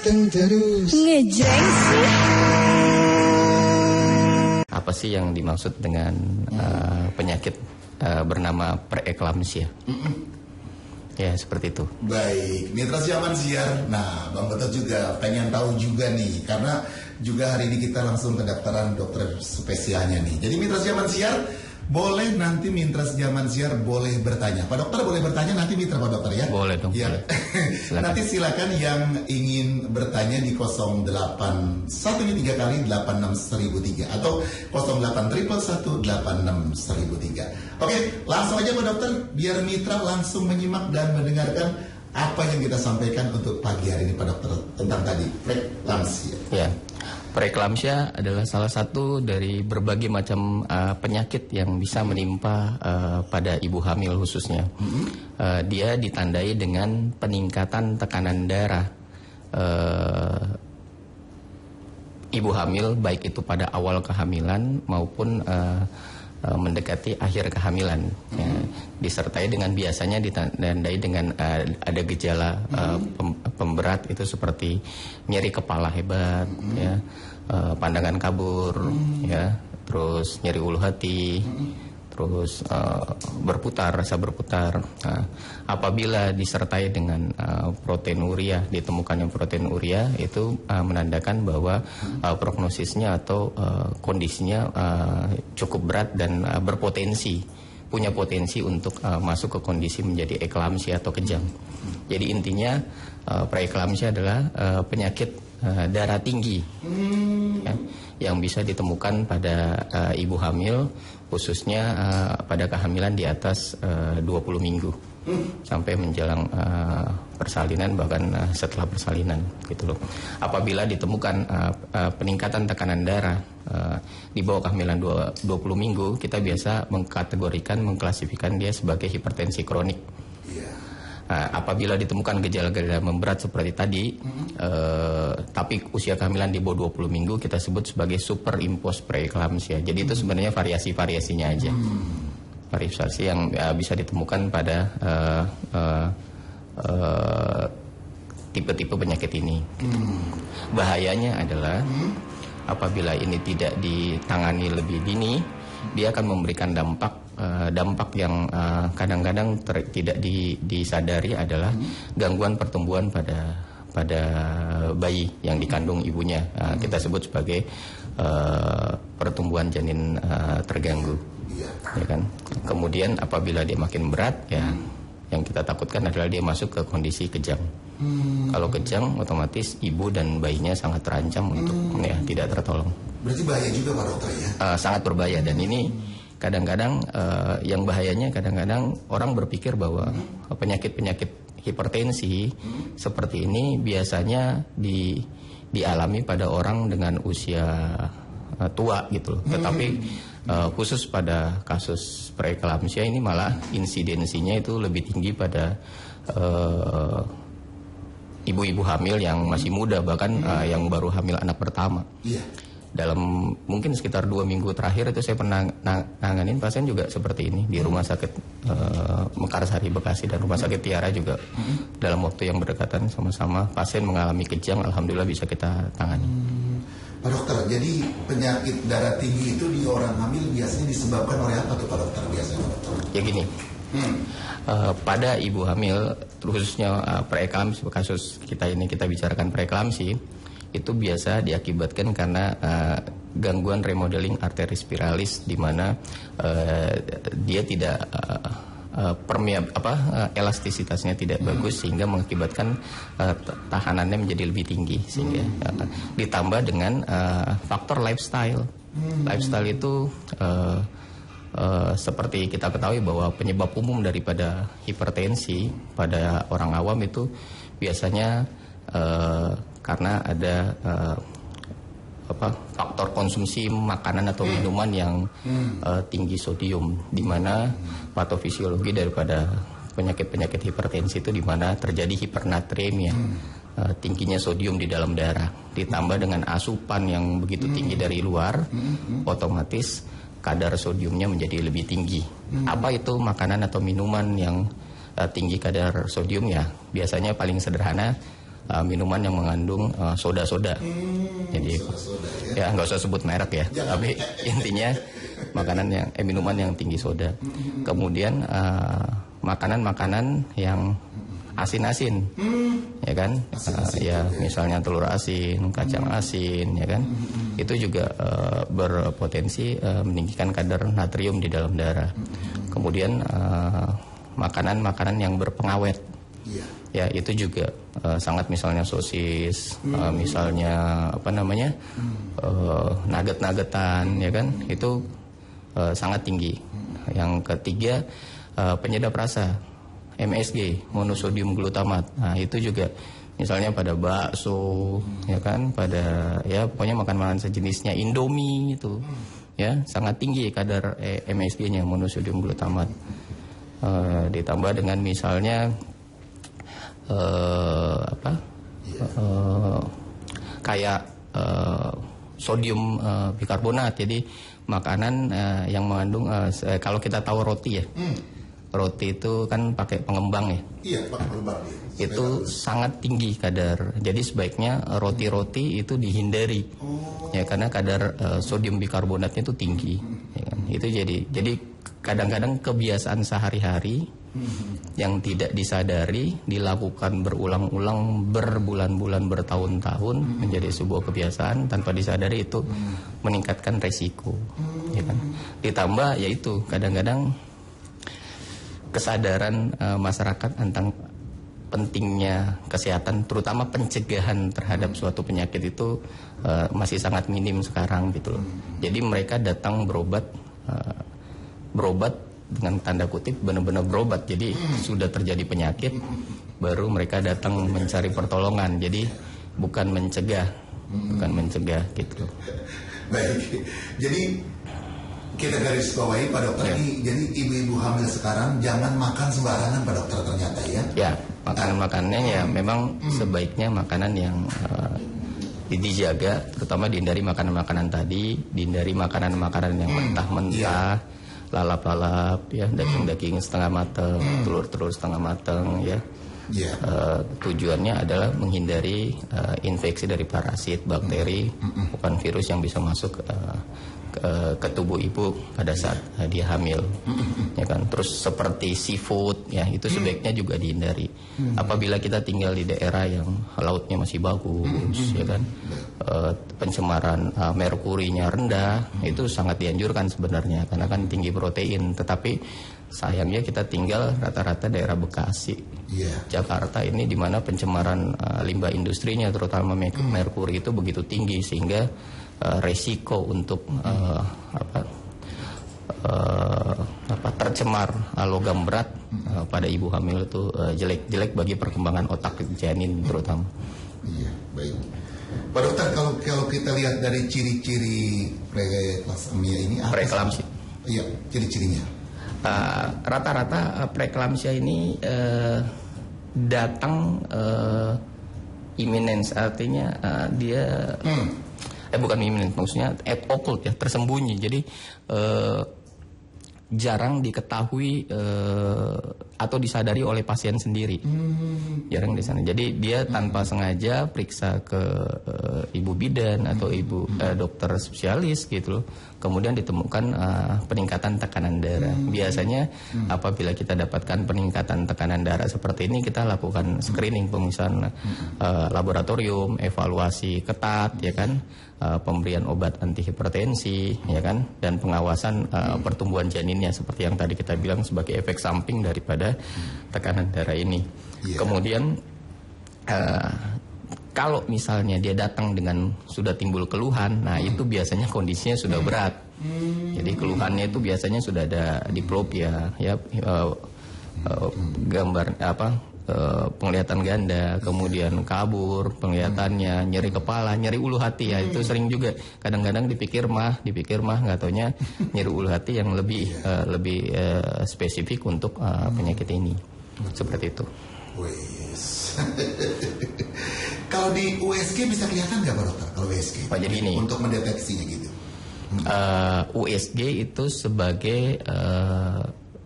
ganteng terus. Ngejreng sih. Apa sih yang dimaksud dengan penyakit bernama preeklamsia? Ya, seperti itu. Baik, Mitra Zaman Siar. Nah, Bang Betot juga pengen tahu juga nih, karena juga hari ini kita langsung ke pendaftaran dokter spesialnya nih. Jadi Mitra Zaman Siar, boleh nanti Mitra Zaman Siar boleh bertanya. Pak Dokter boleh bertanya nanti Mitra Pak Dokter ya? Boleh dong. Ya. Silakan. Nanti silakan yang ingin bertanya di 08 1 ini 3 kali 86 1003 atau 08 111 86 1003. Oke, langsung aja Pak Dokter, biar Mitra langsung menyimak dan mendengarkan apa yang kita sampaikan untuk pagi hari ini Pak Dokter tentang tadi preeklamsia. Ya. Preeklamsia adalah salah satu dari berbagai macam penyakit yang bisa menimpa pada ibu hamil khususnya. Dia ditandai dengan peningkatan tekanan darah ibu hamil, baik itu pada awal kehamilan maupun mendekati akhir kehamilan. Ya, disertai dengan biasanya ditandai dengan ada gejala pemberat itu seperti nyeri kepala hebat, ya, pandangan kabur, ya, terus nyeri ulu hati, terus rasa berputar. Nah, apabila disertai dengan proteinuria, ditemukannya proteinuria, itu menandakan bahwa prognosisnya atau kondisinya cukup berat dan punya potensi untuk masuk ke kondisi menjadi eklamsia atau kejang. Jadi intinya preeklamsia adalah penyakit darah tinggi, ya, yang bisa ditemukan pada ibu hamil, khususnya pada kehamilan di atas 20 minggu sampai menjelang persalinan, bahkan setelah persalinan gitu loh. Apabila ditemukan peningkatan tekanan darah di bawah kehamilan 20 minggu, kita biasa mengklasifikasikan dia sebagai hipertensi kronik. Apabila ditemukan gejala-gejala memberat seperti tadi, tapi usia kehamilan di bawah 20 minggu, kita sebut sebagai superimposed preeklamsia. Jadi itu sebenarnya variasi-variasinya aja. Variasi yang bisa ditemukan pada tipe-tipe penyakit ini. Bahayanya adalah apabila ini tidak ditangani lebih dini, dia akan memberikan dampak yang kadang-kadang tidak disadari adalah gangguan pertumbuhan pada bayi yang dikandung ibunya. Kita sebut sebagai pertumbuhan janin terganggu, ya kan. Kemudian apabila dia makin berat, ya, yang kita takutkan adalah dia masuk ke kondisi kejang. Kalau kejang, otomatis ibu dan bayinya sangat terancam untuk tidak tertolong. Berarti bahaya juga Pak Dokter ya? Sangat berbahaya, dan ini kadang-kadang yang bahayanya kadang-kadang orang berpikir bahwa penyakit-penyakit hipertensi seperti ini biasanya dialami pada orang dengan usia tua gitu loh. Tetapi khusus pada kasus preeklamsia ini malah insidensinya itu lebih tinggi pada ibu-ibu hamil yang masih muda, bahkan yang baru hamil anak pertama. Dalam mungkin sekitar 2 minggu terakhir itu saya pernah nanganin pasien juga seperti ini di Rumah Sakit Mekarsari Bekasi dan Rumah Sakit Tiara juga. Dalam waktu yang berdekatan sama-sama pasien mengalami kejang, alhamdulillah bisa kita tangani. Pak Dokter, jadi penyakit darah tinggi itu di orang hamil biasanya disebabkan oleh apa tuh Pak Dokter biasanya? Ya gini, pada ibu hamil, khususnya preeklamsi, kasus kita bicarakan preeklamsi, itu biasa diakibatkan karena gangguan remodeling arteri spiralis, di mana dia tidak elastisitasnya tidak bagus, sehingga mengakibatkan tahanannya menjadi lebih tinggi, sehingga ditambah dengan faktor lifestyle. Lifestyle itu seperti kita ketahui bahwa penyebab umum daripada hipertensi pada orang awam itu biasanya karena ada faktor konsumsi makanan atau minuman yang tinggi sodium, di mana patofisiologi daripada penyakit-penyakit hipertensi itu di mana terjadi hipernatremia, tingginya sodium di dalam darah, ditambah dengan asupan yang begitu tinggi dari luar, otomatis kadar sodiumnya menjadi lebih tinggi. Apa itu makanan atau minuman yang tinggi kadar sodium? Ya biasanya paling sederhana minuman yang mengandung soda-soda. Jadi soda-soda, ya nggak usah sebut merek ya, tapi intinya minuman yang tinggi soda. Kemudian makanan-makanan yang asin-asin, ya kan? Ya misalnya telur asin, kacang asin, ya kan? Itu juga berpotensi meninggikan kadar natrium di dalam darah. Kemudian makanan-makanan yang berpengawet, ya itu juga sangat, misalnya sosis, misalnya nugget-nuggetan, ya kan? Itu sangat tinggi. Yang ketiga penyedap rasa. MSG, monosodium glutamat. Nah, itu juga misalnya pada bakso, ya kan, pada pokoknya makan-makanan sejenisnya, Indomie itu, ya sangat tinggi kadar MSG-nya, monosodium glutamat. Ditambah dengan misalnya kayak sodium bikarbonat. Jadi makanan yang mengandung kalau kita tahu roti ya. Roti itu kan pakai pengembang ya. Iya, pakai pengembang. Itu sangat tinggi kadar. Jadi sebaiknya roti-roti itu dihindari. Ya, karena kadar sodium bikarbonatnya itu tinggi. Ya kan? Itu jadi kadang-kadang kebiasaan sehari-hari yang tidak disadari dilakukan berulang-ulang berbulan-bulan, bertahun-tahun menjadi sebuah kebiasaan tanpa disadari, itu meningkatkan resiko. Ya kan? Ditambah yaitu kadang-kadang kesadaran masyarakat tentang pentingnya kesehatan, terutama pencegahan terhadap suatu penyakit itu masih sangat minim sekarang gitu loh. Jadi mereka datang berobat dengan tanda kutip benar-benar berobat. Jadi sudah terjadi penyakit baru mereka datang mencari pertolongan. Jadi bukan mencegah gitu loh. Baik. Jadi kita garis bawahi Pak Dokter, ini jadi ibu-ibu hamil sekarang jangan makan sembarangan Pak Dokter ternyata ya. Ya, makanan-makanannya ya memang sebaiknya makanan yang dijaga, terutama dihindari makanan-makanan tadi, dihindari makanan-makanan yang mentah-mentah, lalap-lalap ya, daging-daging setengah matang, telur-telur setengah matang ya. Tujuannya adalah menghindari infeksi dari parasit, bakteri, bukan virus yang bisa masuk ke tubuh ibu pada saat dia hamil, ya kan. Terus seperti seafood, ya itu sebaiknya juga dihindari. Apabila kita tinggal di daerah yang lautnya masih bagus, ya kan, pencemaran merkurinya rendah, itu sangat dianjurkan sebenarnya karena kan tinggi protein. Tetapi sayangnya kita tinggal rata-rata daerah Bekasi, Jakarta ini, di mana pencemaran limbah industrinya terutama merkuri itu begitu tinggi sehingga resiko untuk tercemar logam berat pada ibu hamil itu jelek bagi perkembangan otak janin terutama. Iya, baik. Pak Dokter, kalau kita lihat dari ciri-ciri preeklamsia ini apa? Preeklamsia. Iya, ciri-cirinya. Rata-rata preeklamsia ini datang imminence, artinya dia bukan imminent, maksudnya occult ya, tersembunyi. Jadi jarang diketahui atau disadari oleh pasien sendiri. Jarang di sana. Jadi dia tanpa sengaja periksa ke ibu bidan atau ibu dokter spesialis gitu loh. Kemudian ditemukan peningkatan tekanan darah. Biasanya apabila kita dapatkan peningkatan tekanan darah seperti ini, kita lakukan screening, pemeriksaan laboratorium, evaluasi ketat, ya kan, pemberian obat antihipertensi, ya kan, dan pengawasan pertumbuhan janinnya seperti yang tadi kita bilang sebagai efek samping daripada tekanan darah ini. Kemudian kalau misalnya dia datang dengan sudah timbul keluhan, nah itu biasanya kondisinya sudah berat. Jadi keluhannya itu biasanya sudah ada diplopia, ya, gambar penglihatan ganda, kemudian kabur penglihatannya, nyeri kepala, nyeri ulu hati, ya itu sering juga. Kadang-kadang dipikir mah, nggak taunya nyeri ulu hati yang lebih spesifik untuk penyakit ini. Seperti itu. Kalau di USG bisa kelihatan nggak Pak Dokter? Kalau USG, jadi ini untuk mendeteksinya gitu. USG itu sebagai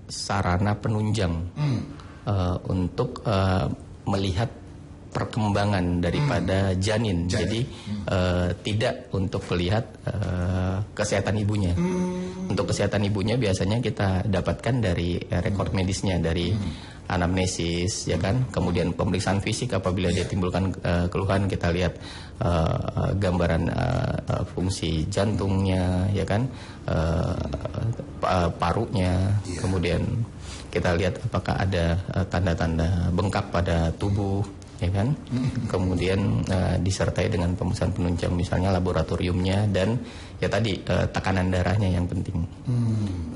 sarana penunjang untuk melihat perkembangan daripada janin. Jadi tidak untuk melihat kesehatan ibunya. Untuk kesehatan ibunya biasanya kita dapatkan dari rekor medisnya, dari anamnesis, ya kan. Kemudian pemeriksaan fisik apabila dia timbulkan keluhan, kita lihat gambaran fungsi jantungnya, ya kan, parunya. Kemudian kita lihat apakah ada tanda-tanda bengkak pada tubuh, ya kan. Kemudian disertai dengan pemeriksaan penunjang, misalnya laboratoriumnya, dan ya tadi tekanan darahnya yang penting.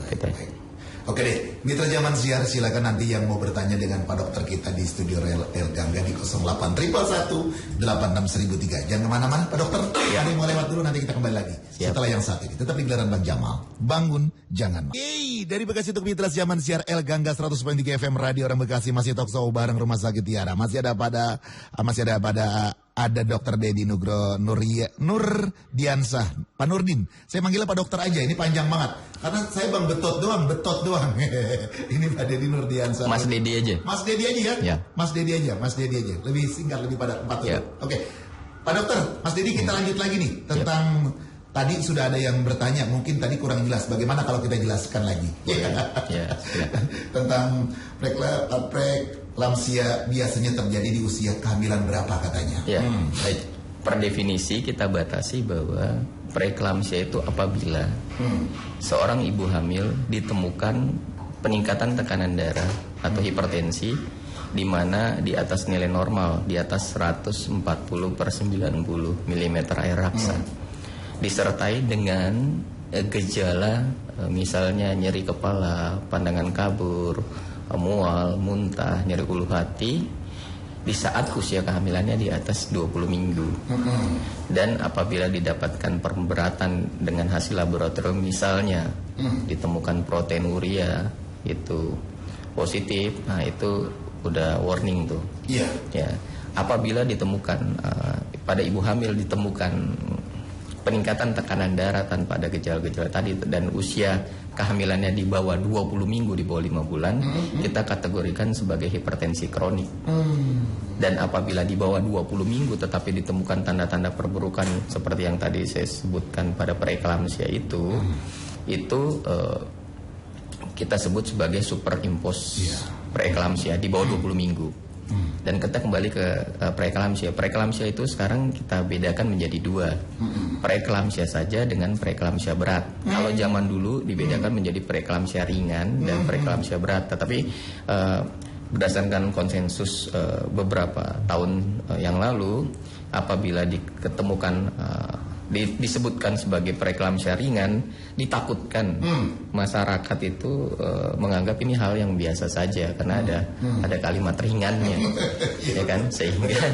Baik. Oke deh, mitra Zaman Siar, silakan nanti yang mau bertanya dengan Pak Dokter kita di studio El Gangga di 08 111 86003. Jangan kemana-mana Pak Dokter, ada yang mau lewat dulu, nanti kita kembali lagi. Setelah yang satu ini, tetap di gelaran Bang Jamal. Bangun, jangan. Dari Bekasi untuk mitra Zaman Siar El Gangga 100.3 FM Radio Orang Bekasi, masih talk show bareng Rumah Sakit Tiara. Masih ada Dr. Dedi Nurdiansah, Pak Nurdin. Saya manggilnya Pak Dokter aja, ini panjang banget. Karena saya Bang Betot doang. Ini Pak Dedi Nurdiansah. Mas Dedi aja. Mas Dedi aja ya? Ya. Mas Dedi aja. Lebih singkat, lebih pada 4 huruf. Oke. Pak Dokter, Mas Dedi, kita lanjut lagi nih tentang tadi sudah ada yang bertanya, mungkin tadi kurang jelas. Bagaimana kalau kita jelaskan lagi? Tentang preeklamsia biasanya terjadi di usia kehamilan berapa katanya? Ya, baik. Per definisi kita batasi bahwa preeklamsia itu apabila seorang ibu hamil ditemukan peningkatan tekanan darah atau hipertensi di mana di atas nilai normal, di atas 140/90 mm air raksa, disertai dengan gejala misalnya nyeri kepala, pandangan kabur, mual, muntah, nyeri ulu hati di saat usia kehamilannya di atas 20 minggu. Dan apabila didapatkan pemberatan dengan hasil laboratorium, misalnya ditemukan proteinuria itu positif, nah itu udah warning tuh. Ya. Apabila ditemukan pada ibu hamil ditemukan peningkatan tekanan darah tanpa ada gejala-gejala tadi dan usia kehamilannya di bawah 20 minggu, di bawah 5 bulan, kita kategorikan sebagai hipertensi kronik. Dan apabila di bawah 20 minggu tetapi ditemukan tanda-tanda perburukan seperti yang tadi saya sebutkan pada preeklamsia itu kita sebut sebagai superimpos preeklamsia di bawah 20 minggu. Dan kita kembali ke preeklamsia. Preeklamsia itu sekarang kita bedakan menjadi dua. Preeklamsia saja dengan preeklamsia berat. Kalau zaman dulu dibedakan menjadi preeklamsia ringan dan preeklamsia berat. Tetapi berdasarkan konsensus beberapa tahun yang lalu, apabila diketemukan disebutkan sebagai preeklamsia ringan, ditakutkan masyarakat itu menganggap ini hal yang biasa saja karena ada kalimat ringannya, ya kan, sehingga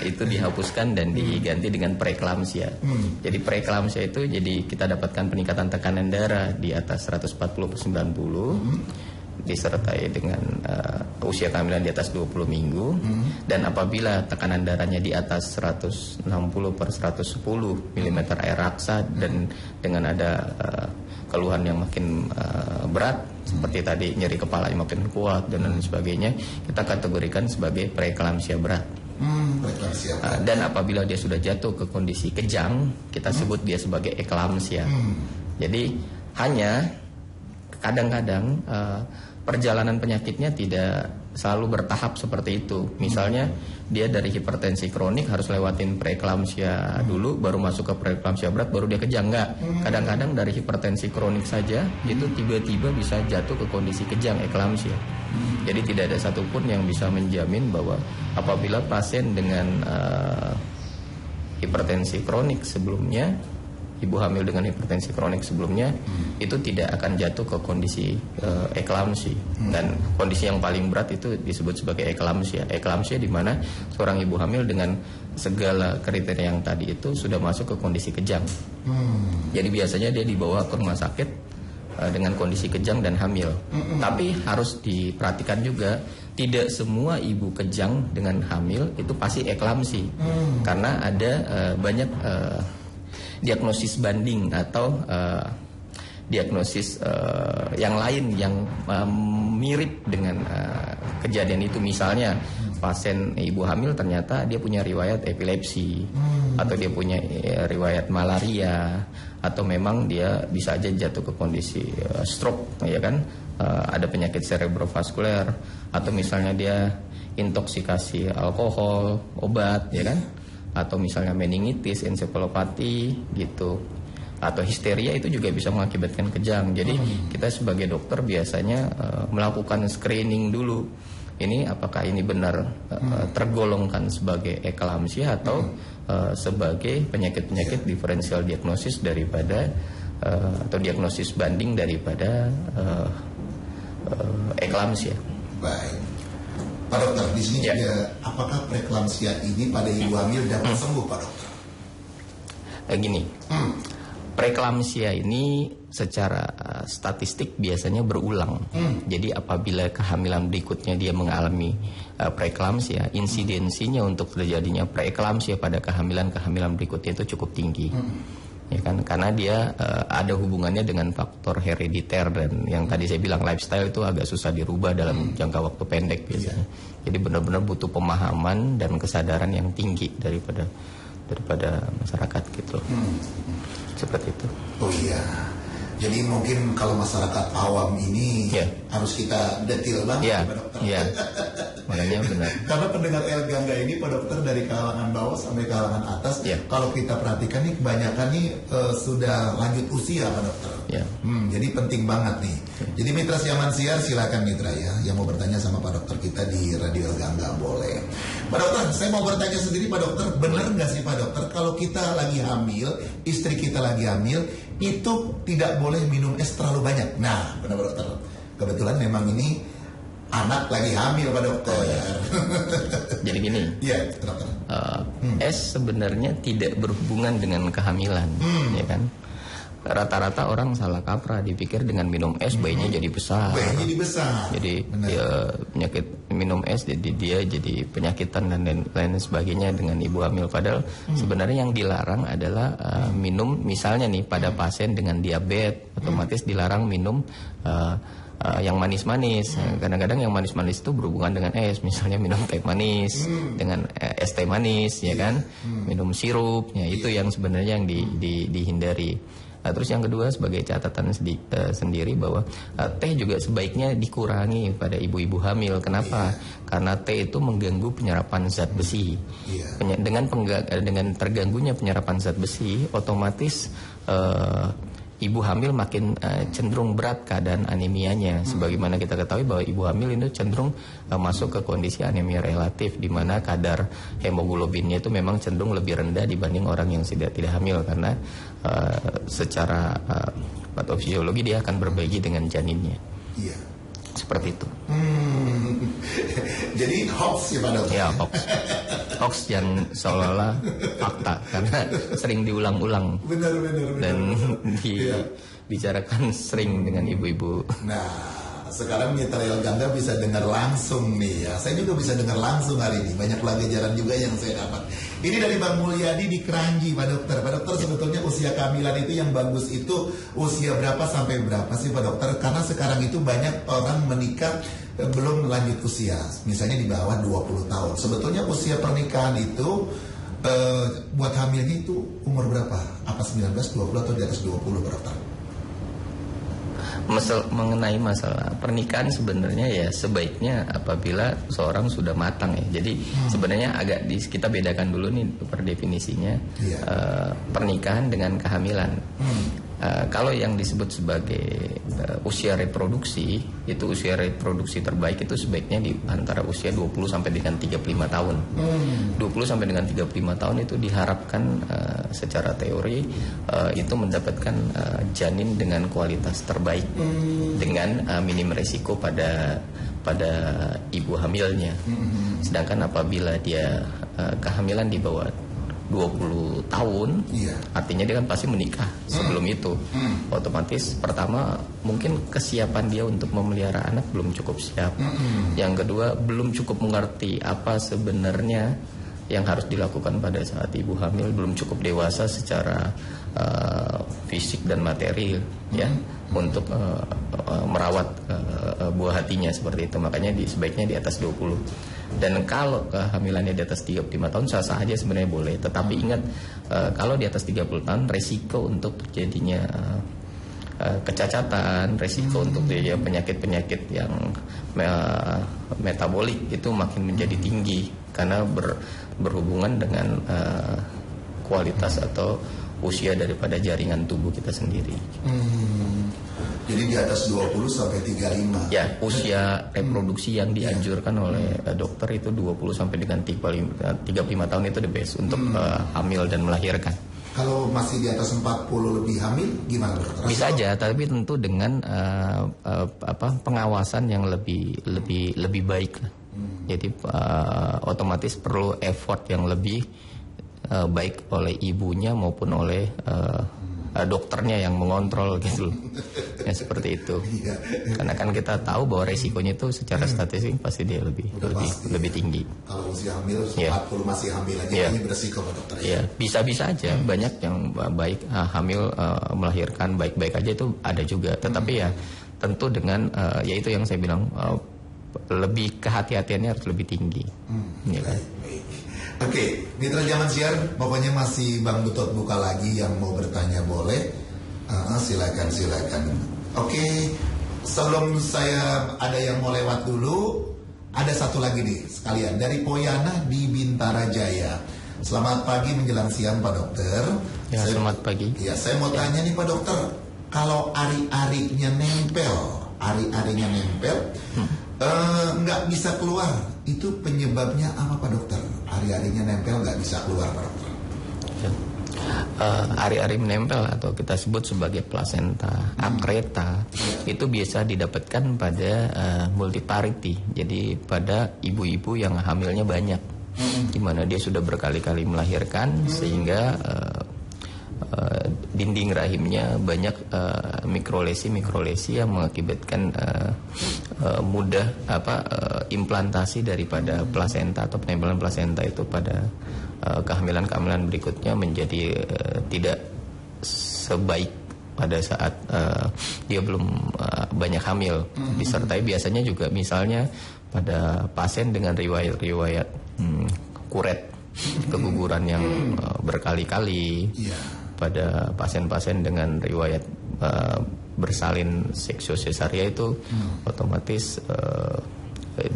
itu dihapuskan dan diganti dengan preeklamsia. Jadi preeklamsia itu jadi kita dapatkan peningkatan tekanan darah di atas 140/90 disertai dengan usia kehamilan di atas 20 minggu dan apabila tekanan darahnya di atas 160/110 mm air raksa dan dengan ada keluhan yang makin berat seperti tadi nyeri kepala yang makin kuat dan lain sebagainya, kita kategorikan sebagai preeklamsia berat. Dan apabila dia sudah jatuh ke kondisi kejang, kita sebut dia sebagai eklamsia. Jadi hanya kadang-kadang perjalanan penyakitnya tidak selalu bertahap seperti itu. Misalnya dia dari hipertensi kronik harus lewatin preeklamsia dulu baru masuk ke preeklamsia berat baru dia kejang, enggak. Kadang-kadang dari hipertensi kronik saja itu tiba-tiba bisa jatuh ke kondisi kejang, eklamsia. Jadi tidak ada satupun yang bisa menjamin bahwa apabila pasien dengan hipertensi kronik sebelumnya, ibu hamil dengan hipertensi kronik sebelumnya itu tidak akan jatuh ke kondisi eklamsi. Dan kondisi yang paling berat itu disebut sebagai eklamsia. Eklamsia di mana seorang ibu hamil dengan segala kriteria yang tadi itu sudah masuk ke kondisi kejang. Jadi biasanya dia dibawa ke rumah sakit dengan kondisi kejang dan hamil. Tapi harus diperhatikan juga, tidak semua ibu kejang dengan hamil itu pasti eklamsi. Karena ada banyak diagnosis banding atau diagnosis yang lain yang mirip dengan kejadian itu. Misalnya pasien ibu hamil ternyata dia punya riwayat epilepsi, atau dia punya riwayat malaria, atau memang dia bisa aja jatuh ke kondisi stroke, ya kan, ada penyakit cerebrovaskuler, atau misalnya dia intoksikasi alkohol, obat, ya kan, atau misalnya meningitis, ensefalopati gitu, atau histeria, itu juga bisa mengakibatkan kejang. Jadi kita sebagai dokter biasanya melakukan screening dulu. Ini apakah ini benar tergolongkan sebagai eklamsia atau sebagai penyakit-penyakit diferensial diagnosis daripada atau diagnosis banding daripada eklamsia. Baik, Pak Dokter, di sini juga apakah preeklamsia ini pada ibu hamil dapat sembuh, Pak Dokter? Gini. Preeklamsia ini secara statistik biasanya berulang. Jadi apabila kehamilan berikutnya dia mengalami preeklamsia, insidensinya untuk terjadinya preeklamsia pada kehamilan berikutnya itu cukup tinggi. Ya kan, karena dia ada hubungannya dengan faktor herediter, dan yang tadi saya bilang lifestyle itu agak susah dirubah dalam jangka waktu pendek biasanya. Jadi benar-benar butuh pemahaman dan kesadaran yang tinggi daripada masyarakat gitu. Seperti itu. Oh iya. Jadi mungkin kalau masyarakat awam ini harus kita detil banget, Pak Dokter. Iya. Makanya benar. Karena pendengar El Gangga ini, Pak Dokter, dari kalangan bawah sampai kalangan atas, kalau kita perhatikan nih kebanyakan nih sudah lanjut usia, Pak Dokter. Jadi penting banget nih. Jadi Mitra Siaman Siar, silakan Mitra ya, yang mau bertanya sama Pak Dokter kita di Radio El Gangga boleh. Pak Dokter, saya mau bertanya sendiri, Pak Dokter, benar nggak sih Pak Dokter kalau kita lagi hamil, istri kita lagi hamil, itu tidak boleh minum es terlalu banyak? Nah, benar Pak Dokter. Kebetulan memang ini anak lagi hamil, Pak Dokter. Jadi gini, Dokter. Es sebenarnya tidak berhubungan dengan kehamilan, ya kan? Rata-rata orang salah kaprah, dipikir dengan minum es bayinya jadi besar. Bayinya jadi besar. Jadi dia penyakit minum es, jadi dia jadi penyakitan dan lain sebagainya dengan ibu hamil. Padahal sebenarnya yang dilarang adalah minum, misalnya nih pada pasien dengan diabetes, otomatis dilarang minum yang manis-manis. Kadang-kadang yang manis-manis itu berhubungan dengan es, misalnya minum teh manis dengan es teh manis, ya kan, minum sirup, ya itu yang sebenarnya yang dihindari. Terus yang kedua, sebagai catatan sendiri bahwa teh juga sebaiknya dikurangi pada ibu-ibu hamil. Kenapa? Karena teh itu mengganggu penyerapan zat besi. Dengan terganggunya penyerapan zat besi, otomatis ibu hamil makin cenderung berat keadaan anemianya. Sebagaimana kita ketahui bahwa ibu hamil itu cenderung masuk ke kondisi anemia relatif, di mana kadar hemoglobinnya itu memang cenderung lebih rendah dibanding orang yang tidak hamil, karena secara patofisiologi dia akan berbagi dengan janinnya. Seperti itu. Jadi hoax ya Pak Dokter? Ya, hoax. Hoax yang seolah-olah fakta, karena sering diulang-ulang. Benar. Dan dibicarakan sering dengan ibu-ibu. Nah, sekarang Mitra El Gangga bisa dengar langsung nih ya. Saya juga bisa dengar langsung hari ini. Banyak pelajaran juga yang saya dapat. Ini dari Bang Mulyadi di Keranji, Pak Dokter. Pak Dokter, sebetulnya usia kehamilan itu yang bagus itu usia berapa sampai berapa sih Pak Dokter? Karena sekarang itu banyak orang menikah belum lanjut usia. Misalnya di bawah 20 tahun. Sebetulnya usia pernikahan itu buat hamilnya itu umur berapa? Apa 19, 20 atau di atas 20 Pak Dokter? Mengenai masalah pernikahan sebenarnya ya sebaiknya apabila seorang sudah matang ya. Jadi sebenarnya agak kita bedakan dulu nih per definisinya pernikahan dengan kehamilan. Kalau yang disebut sebagai usia reproduksi, itu usia reproduksi terbaik itu sebaiknya di antara usia 20 sampai dengan 35 tahun. 20 sampai dengan 35 tahun itu diharapkan secara teori itu mendapatkan janin dengan kualitas terbaik dengan minim resiko pada ibu hamilnya. Sedangkan apabila dia kehamilan di bawah 20 tahun, artinya dia kan pasti menikah sebelum itu. Otomatis pertama mungkin kesiapan dia untuk memelihara anak belum cukup siap. Yang kedua belum cukup mengerti apa sebenarnya yang harus dilakukan pada saat ibu hamil belum cukup dewasa secara fisik dan materi ya untuk merawat buah hatinya seperti itu. Makanya sebaiknya di atas 20. Dan kalau kehamilannya di atas 35 tahun sah-sah aja sebenarnya boleh. Tetapi ingat kalau di atas 30 tahun resiko untuk terjadinya kecacatan, resiko untuk terjadinya penyakit-penyakit yang metabolik itu makin menjadi tinggi karena berhubungan dengan kualitas atau usia daripada jaringan tubuh kita sendiri. Jadi di atas 20 sampai 35. Ya, usia reproduksi yang dianjurkan oleh dokter itu 20 sampai dengan 35 tahun itu the best untuk hamil dan melahirkan. Kalau masih di atas 40 lebih hamil gimana dokter? Bisa aja, tapi tentu dengan pengawasan yang lebih baik lah. Jadi otomatis perlu effort yang lebih baik oleh ibunya maupun oleh dokternya yang mengontrol gitu loh. Ya seperti itu. Karena kan kita tahu bahwa resikonya itu secara statistik pasti dia lebih tinggi. Kalau usia hamil 40 masih hamil aja ini beresiko Pak Dokter ya. Bisa aja banyak yang baik hamil melahirkan baik-baik aja itu ada juga. Tetapi ya tentu dengan yaitu yang saya bilang lebih kehati-hatiannya harus lebih tinggi. Ya kan? Oke, mitra Zaman Siar, pokoknya masih Bang Butot buka lagi, yang mau bertanya boleh. Silakan. Oke, sebelum saya ada yang mau lewat dulu, ada satu lagi nih sekalian dari Poyana di Bintara Jaya. Selamat pagi menjelang siang Pak Dokter. Ya, selamat pagi. Ya, saya mau tanya nih Pak Dokter, kalau ari-arinya nempel, nggak bisa keluar, itu penyebabnya apa Pak Dokter? Ari-arinya nempel nggak bisa keluar Pak Dokter? Ari-ari menempel atau kita sebut sebagai plasenta akreta itu biasa didapatkan pada multiparity. Jadi pada ibu-ibu yang hamilnya banyak, di mana dia sudah berkali-kali melahirkan sehingga dinding rahimnya banyak mikrolesi yang mengakibatkan mudah implantasi daripada plasenta atau penempelan plasenta itu pada kehamilan berikutnya menjadi tidak sebaik pada saat dia belum banyak hamil. Disertai biasanya juga misalnya pada pasien dengan riwayat kuret keguguran yang berkali-kali, pada pasien-pasien dengan riwayat bersalin seksiosesaria itu otomatis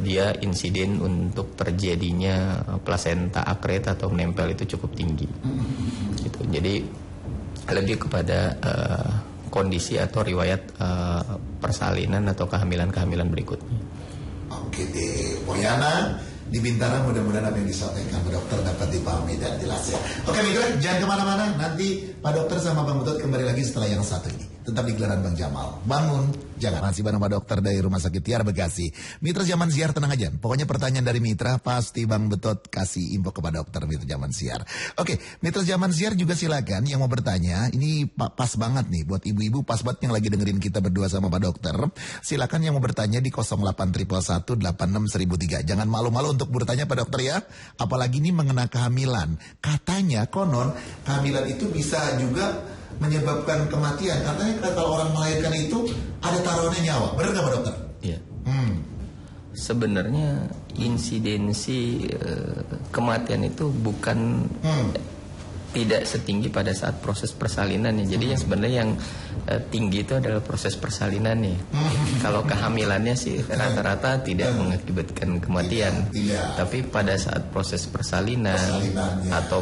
dia insiden untuk terjadinya plasenta akreta atau menempel itu cukup tinggi. Gitu. Jadi lebih kepada kondisi atau riwayat persalinan atau kehamilan berikutnya. Oke deh, Poyana di Bintara, mudah-mudahan apa yang disampaikan Pak Dokter dapat dipahami dan jelas ya. Oke mitra, jangan kemana-mana, nanti Pak Dokter sama Bang Butot kembali lagi setelah yang satu ini. Tetap di gelaran Bang Jamal. Bangun, jangan. Masih bareng Pak Dokter dari Rumah Sakit Tiara Bekasi. Mitra Zaman Siar tenang aja. Pokoknya pertanyaan dari mitra pasti Bang Butot kasih info ke Pak Dokter Mitra Zaman Siar. Oke, Mitra Zaman Siar juga silakan yang mau bertanya. Ini pas banget nih buat ibu-ibu, pas banget yang lagi dengerin kita berdua sama Pak Dokter. Silakan yang mau bertanya di 08111861003. Jangan malu-malu untuk bertanya Pak Dokter ya. Apalagi ini mengenai kehamilan. Katanya konon kehamilan itu bisa juga menyebabkan kematian. Katanya kalau orang melahirkan itu ada taruhannya nyawa. Benar nggak Pak Dokter? Iya. Sebenarnya insidensi kematian itu bukan tidak setinggi pada saat proses persalinannya. Jadi yang sebenarnya yang tinggi itu adalah proses persalinannya. Kalau kehamilannya sih rata-rata tidak mengakibatkan kematian. Tapi pada saat proses persalinan atau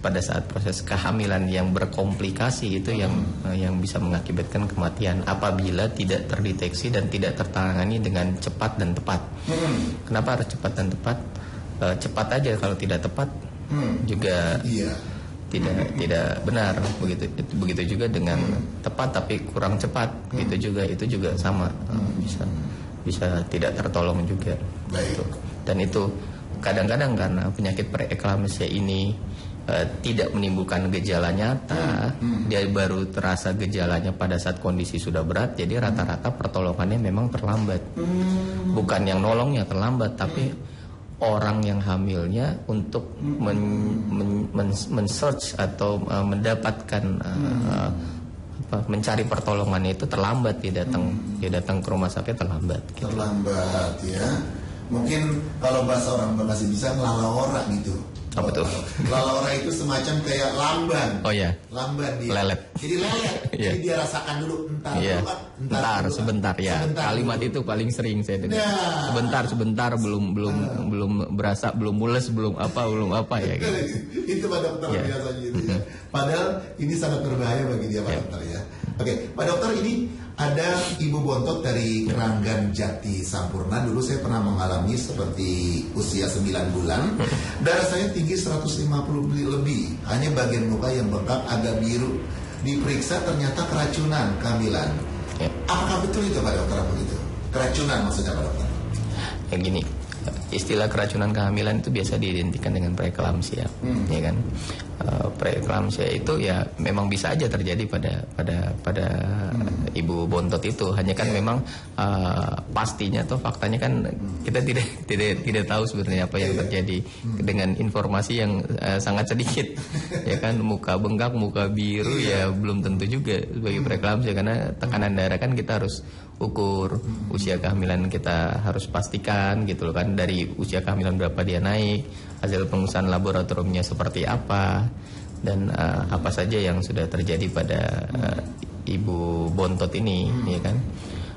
pada saat proses kehamilan yang berkomplikasi itu yang bisa mengakibatkan kematian apabila tidak terdeteksi dan tidak tertangani dengan cepat dan tepat. Kenapa harus cepat dan tepat? Cepat aja, kalau tidak tepat juga tidak benar. Begitu juga dengan tepat tapi kurang cepat, itu juga sama, bisa tidak tertolong juga. Gitu. Dan itu kadang-kadang karena penyakit preeklampsia ini tidak menimbulkan gejala nyata, dia baru terasa gejalanya pada saat kondisi sudah berat. Jadi rata-rata pertolongannya memang terlambat. Bukan yang nolongnya terlambat, tapi orang yang hamilnya untuk men-search atau mendapatkan mencari pertolongannya itu terlambat, dia datang ke rumah sakit terlambat. Gitu. Terlambat ya. Mungkin kalau bahasa orang Bekasi bisa ngelalawora gitu. Apa tuh? Lalawora itu semacam kayak lamban. Oh ya. Lamban dia. Lelet. Jadi lelet. Jadi dia rasakan dulu entar sebentar ya. Kalimat itu paling sering saya dengar. Nah. Sebentar belum berasa, belum mules, belum apa ya gitu. Itu Pak Dokter biasanya gitu ya. Padahal ini sangat berbahaya bagi dia Pak Dokter ya. Oke, Pak Dokter, ini ada Ibu Bontot dari Keranggan Jati Sampurna. Dulu saya pernah mengalami seperti usia 9 bulan. Darah saya tinggi 150 lebih. Hanya bagian muka yang bengkak agak biru. Diperiksa ternyata keracunan kehamilan. Ya. Apakah betul itu Pak Dokter? Begitu? Keracunan maksudnya Pak Dokter? Yang gini, istilah keracunan kehamilan itu biasa diidentikan dengan preeklamsia, ya kan? Preeklamsia itu ya memang bisa aja terjadi pada ibu bontot itu. Hanya kan memang pastinya atau faktanya kan kita tidak tahu sebenarnya apa yang terjadi dengan informasi yang sangat sedikit, ya kan? Muka bengkak, muka biru ya belum tentu juga sebagai preeklamsia, karena tekanan darah kan kita harus ukur, usia kehamilan kita harus pastikan gitu loh kan, dari usia kehamilan berapa dia naik, hasil pengusahaan laboratoriumnya seperti apa, dan apa saja yang sudah terjadi pada ibu bontot ini, ya kan.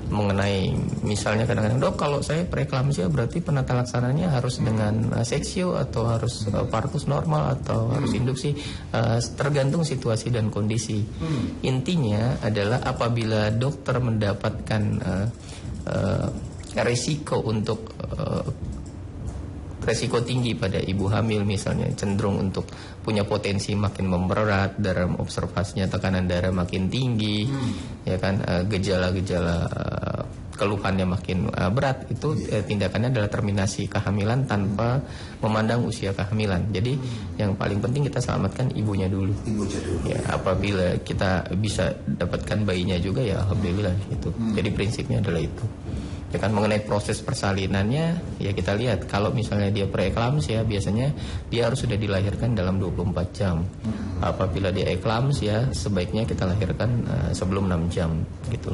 Mengenai misalnya kadang-kadang, dok kalau saya preeklamsia berarti penata laksananya harus dengan seksio atau harus partus normal atau harus induksi, tergantung situasi dan kondisi. Intinya adalah apabila dokter mendapatkan resiko untuk resiko tinggi pada ibu hamil, misalnya cenderung untuk punya potensi makin memberat, dalam observasinya tekanan darah makin tinggi, ya kan, gejala-gejala keluhannya makin berat, itu tindakannya adalah terminasi kehamilan tanpa memandang usia kehamilan. Jadi yang paling penting kita selamatkan ibunya dulu. Ya, apabila kita bisa dapatkan bayinya juga ya alhamdulillah itu. Jadi prinsipnya adalah itu. Ya kan, mengenai proses persalinannya ya kita lihat, kalau misalnya dia preeklamsia biasanya dia harus sudah dilahirkan dalam 24 jam. Apabila dia eklamsia sebaiknya kita lahirkan sebelum 6 jam gitu.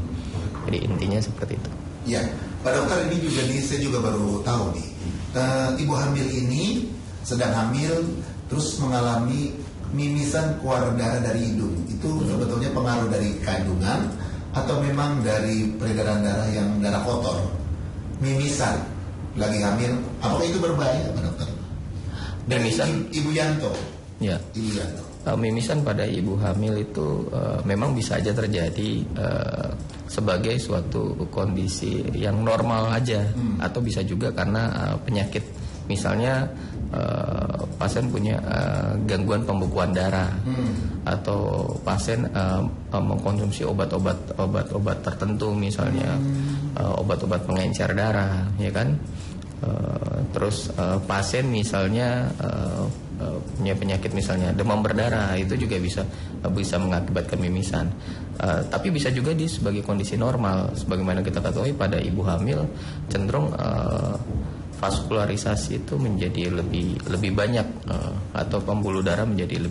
Jadi intinya seperti itu. Ya, Pak Dokter, ini juga nih saya juga baru tahu nih, ibu hamil ini sedang hamil terus mengalami mimisan keluar darah dari hidung. Itu sebetulnya pengaruh dari kandungan atau memang dari peredaran darah yang darah kotor? Mimisan lagi hamil, apakah itu berbahaya Pak Dokter? Mimisan Ibu Yanto. Ya. Ibu Yanto. Mimisan pada ibu hamil itu memang bisa aja terjadi sebagai suatu kondisi yang normal aja, atau bisa juga karena penyakit. Misalnya pasien punya gangguan pembekuan darah, atau pasien mengkonsumsi obat-obat tertentu, misalnya obat-obat pengencer darah, ya kan. Terus pasien misalnya punya penyakit misalnya demam berdarah, itu juga bisa mengakibatkan mimisan. Tapi bisa juga sebagai kondisi normal, sebagaimana kita ketahui pada ibu hamil cenderung vaskularisasi itu menjadi lebih banyak, atau pembuluh darah menjadi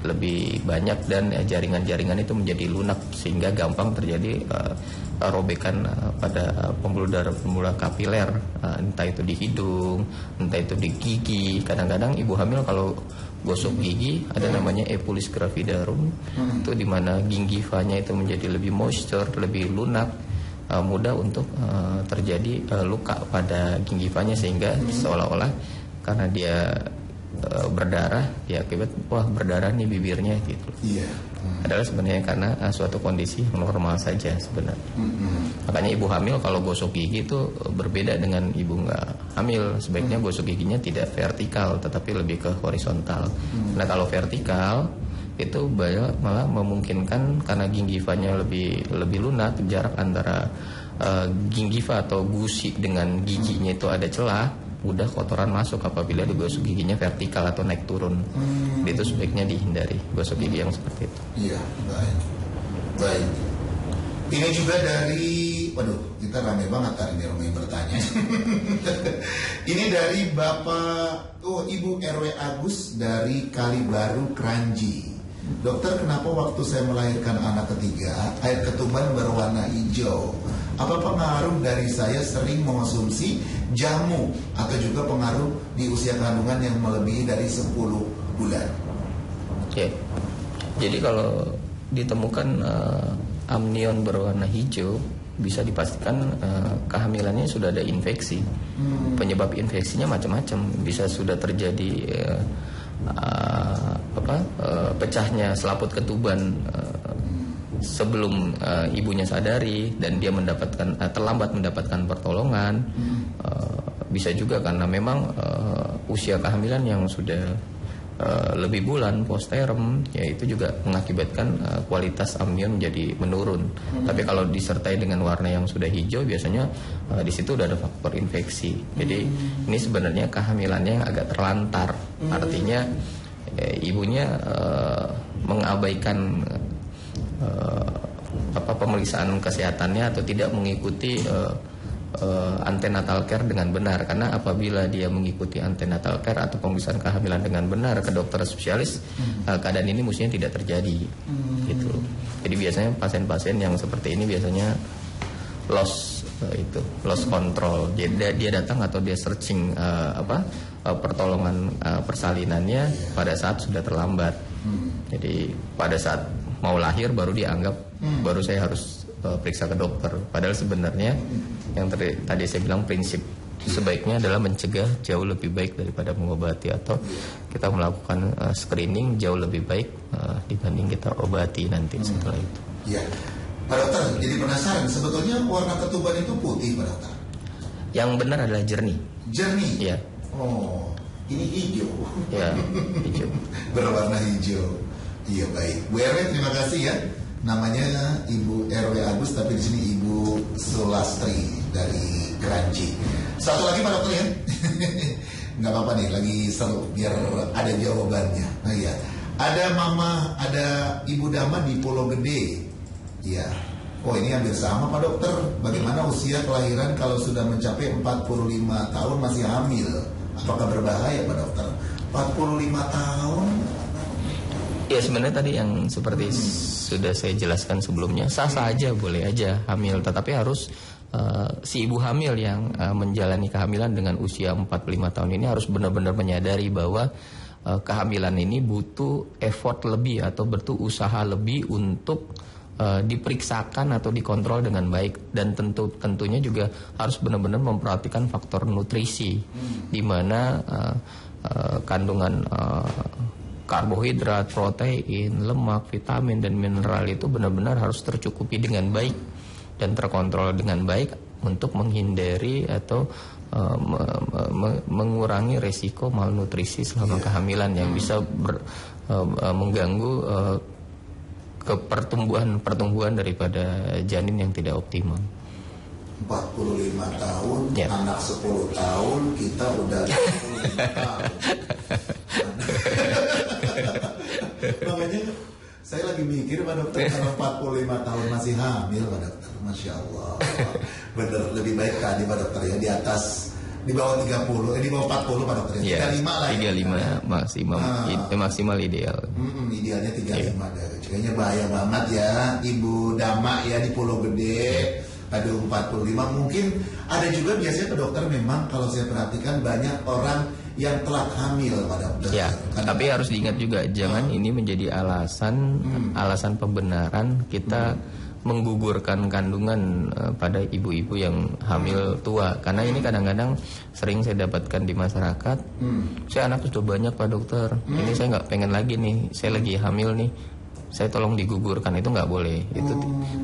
lebih banyak, dan jaringan-jaringan itu menjadi lunak sehingga gampang terjadi robekan pada pembuluh kapiler, entah itu di hidung, entah itu di gigi. Kadang-kadang ibu hamil kalau gosok gigi ada namanya epulis gravidarum, itu dimana gingivanya itu menjadi lebih moisture, lebih lunak, mudah untuk terjadi luka pada gingivanya, sehingga seolah-olah karena dia berdarah, ya akibat berdarah nih bibirnya gitu. Adalah sebenarnya karena suatu kondisi normal saja sebenarnya. Makanya ibu hamil kalau gosok gigi itu berbeda dengan ibu nggak hamil. Sebaiknya gosok giginya tidak vertikal tetapi lebih ke horizontal. Nah kalau vertikal itu malah memungkinkan, karena gingivanya lebih lunak, jarak antara gingiva atau gusi dengan giginya itu ada celah, mudah kotoran masuk apabila digosok giginya vertikal atau naik turun. Itu sebaiknya dihindari gosok gigi yang seperti itu. Iya, baik. Ini juga dari waduh, kita ramai banget hari ini orang yang bertanya. Ini dari Ibu RW Agus dari Kalibaru, Kranji. Dokter, kenapa waktu saya melahirkan anak ketiga, air ketuban berwarna hijau? Apa pengaruh dari saya sering mengonsumsi jamu atau juga pengaruh di usia kandungan yang melebihi dari 10 bulan? Oke. Jadi kalau ditemukan amnion berwarna hijau, bisa dipastikan kehamilannya sudah ada infeksi. Penyebab infeksinya macam-macam. Bisa sudah terjadi pecahnya selaput ketuban sebelum ibunya sadari dan dia terlambat mendapatkan pertolongan. Bisa juga karena memang usia kehamilan yang sudah lebih bulan postpartum, ya itu juga mengakibatkan kualitas amnion menjadi menurun. Tapi kalau disertai dengan warna yang sudah hijau, biasanya di situ udah ada faktor infeksi. Jadi ini sebenarnya kehamilannya yang agak terlantar. Artinya ibunya mengabaikan pemeriksaan kesehatannya atau tidak mengikuti antenatal care dengan benar. Karena apabila dia mengikuti antenatal care atau pemeriksaan kehamilan dengan benar ke dokter spesialis, keadaan ini mestinya tidak terjadi. Gitu. Jadi biasanya pasien-pasien yang seperti ini biasanya loss control. Jadi dia datang atau dia searching pertolongan persalinannya pada saat sudah terlambat. Jadi pada saat mau lahir baru dianggap baru saya harus periksa ke dokter. Padahal sebenarnya yang tadi saya bilang prinsip sebaiknya adalah mencegah jauh lebih baik daripada mengobati, atau kita melakukan screening jauh lebih baik dibanding kita obati nanti setelah itu. Iya, Pak Dokter, jadi penasaran sebetulnya warna ketuban itu putih, Pak Dokter? Yang benar adalah jernih. Jernih? Iya. Oh, ini hijau. Ya, hijau. Berwarna hijau. Iya, baik. Bu RW, terima kasih ya. Namanya Ibu RW Agus, tapi di sini Ibu Sulastri dari Kranji. Satu lagi Pak Dokter ya. Nggak apa-apa nih, lagi seru biar ada jawabannya. Nah iya, ada Ibu Dama di Pulau Gede. Iya. Oh, ini hampir sama Pak Dokter. Bagaimana usia kelahiran kalau sudah mencapai 45 tahun masih hamil? Apakah berbahaya Pak Dokter? 45 tahun? Ya sebenarnya tadi yang seperti sudah saya jelaskan sebelumnya, sah-sah aja, boleh aja hamil, tetapi harus si ibu hamil yang menjalani kehamilan dengan usia 45 tahun ini harus benar-benar menyadari bahwa kehamilan ini butuh effort lebih atau butuh usaha lebih untuk diperiksakan atau dikontrol dengan baik, dan tentunya juga harus benar-benar memperhatikan faktor nutrisi, di mana kandungan karbohidrat, protein, lemak, vitamin, dan mineral itu benar-benar harus tercukupi dengan baik dan terkontrol dengan baik untuk menghindari atau mengurangi resiko malnutrisi selama kehamilan yang bisa mengganggu ke pertumbuhan daripada janin yang tidak optimal. 45 tahun, anak 10 tahun, kita udah 45 tahun. Makanya saya lagi mikir Pak Dokter, kalau 45 tahun masih hamil Pak Dokter, Masya Allah. Bener, lebih baik tadi Pak Dokter ya, di bawah 30, di bawah 40 Pak Dokter ya, 35 lah ya. 35 maksimal ideal. Idealnya 35 kayaknya bahaya banget ya Ibu Dama ya di Pulau Gede. Aduh, 45 mungkin ada juga biasanya ke dokter, memang kalau saya perhatikan banyak orang yang telat hamil pada dokter. Ya, tapi harus diingat juga jangan ini menjadi alasan pembenaran kita menggugurkan kandungan pada ibu-ibu yang hamil tua, karena ini kadang-kadang sering saya dapatkan di masyarakat. Saya anak sudah banyak Pak Dokter, ini saya nggak pengen lagi nih, saya lagi hamil nih, saya tolong digugurkan. Itu nggak boleh, itu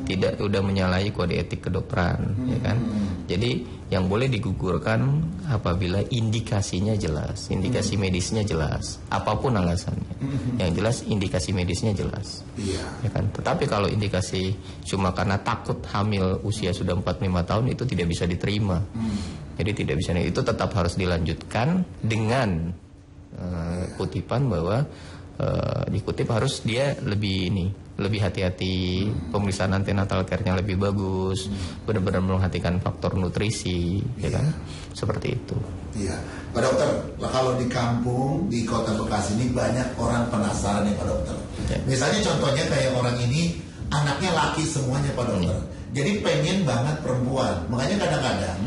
tidak, udah menyalahi kode etik kedokteran, ya kan. Jadi yang boleh digugurkan apabila indikasinya jelas, indikasi medisnya jelas, apapun alasannya, yang jelas indikasi medisnya jelas, ya kan. Tetapi kalau indikasi cuma karena takut hamil usia sudah 45 tahun, itu tidak bisa diterima. Jadi tidak bisa, itu tetap harus dilanjutkan dengan kutipan bahwa dikutip harus dia lebih lebih hati-hati, pemeriksaan antenatal care-nya lebih bagus, benar-benar memperhatikan faktor nutrisi, ya kan? Seperti itu. Iya, Pak Dokter, kalau di kampung di Kota Bekasi ini banyak orang penasaran nih Pak Dokter. Ya. Misalnya contohnya kayak orang ini anaknya laki semuanya Pak Dokter. Jadi pengen banget perempuan, makanya kadang-kadang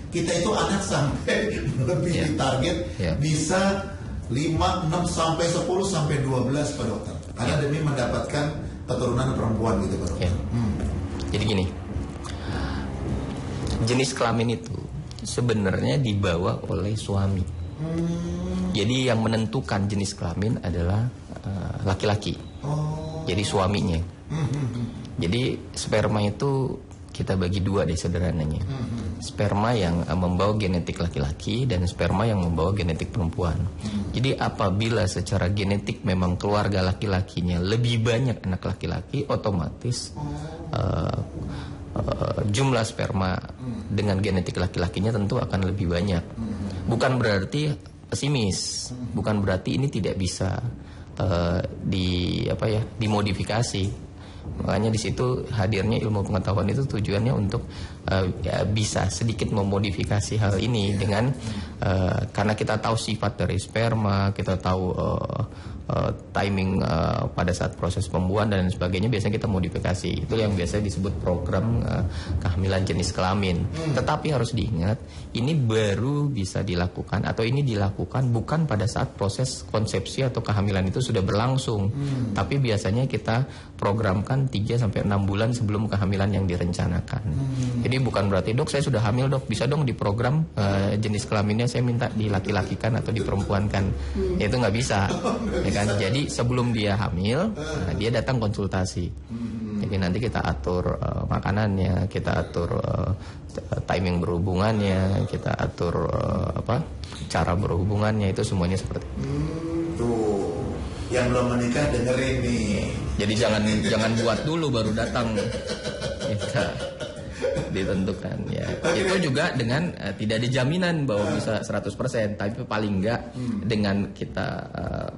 kita itu anak sampai lebih target bisa 5, 6 sampai 10 sampai 12 Pak Dokter. Karena demi mendapatkan keturunan perempuan gitu Pak Dokter. Jadi gini, jenis kelamin itu sebenarnya dibawa oleh suami. Jadi yang menentukan jenis kelamin adalah laki-laki. Jadi suaminya. Jadi sperma itu kita bagi dua deh sederhananya. Sperma yang membawa genetik laki-laki dan sperma yang membawa genetik perempuan. Jadi apabila secara genetik memang keluarga laki-lakinya lebih banyak anak laki-laki, otomatis jumlah sperma dengan genetik laki-lakinya tentu akan lebih banyak. Bukan berarti pesimis, bukan berarti ini tidak bisa dimodifikasi. Makanya di situ hadirnya ilmu pengetahuan itu tujuannya untuk bisa sedikit memodifikasi hal ini dengan karena kita tahu sifat dari sperma, kita tahu timing pada saat proses pembuahan dan sebagainya, biasanya kita modifikasi. Itu yang biasa disebut program kehamilan jenis kelamin. Tetapi harus diingat, ini baru bisa dilakukan atau ini dilakukan bukan pada saat proses konsepsi atau kehamilan itu sudah berlangsung. Tapi biasanya kita programkan 3-6 bulan sebelum kehamilan yang direncanakan. Jadi bukan berarti, dok saya sudah hamil dok, bisa dong diprogram jenis kelaminnya saya minta dilaki-lakikan atau diperempuankan. Ya, itu nggak bisa. Ya kan? Jadi sebelum dia hamil, dia datang konsultasi. Jadi nanti kita atur makanannya, kita atur timing berhubungannya, kita atur cara berhubungannya, itu semuanya seperti itu. Tuh, yang belum menikah dengerin nih. Jadi jangan buat dulu baru datang. Kita ditentukan ya. Itu juga dengan tidak dijaminan bahwa bisa 100%, tapi paling enggak dengan kita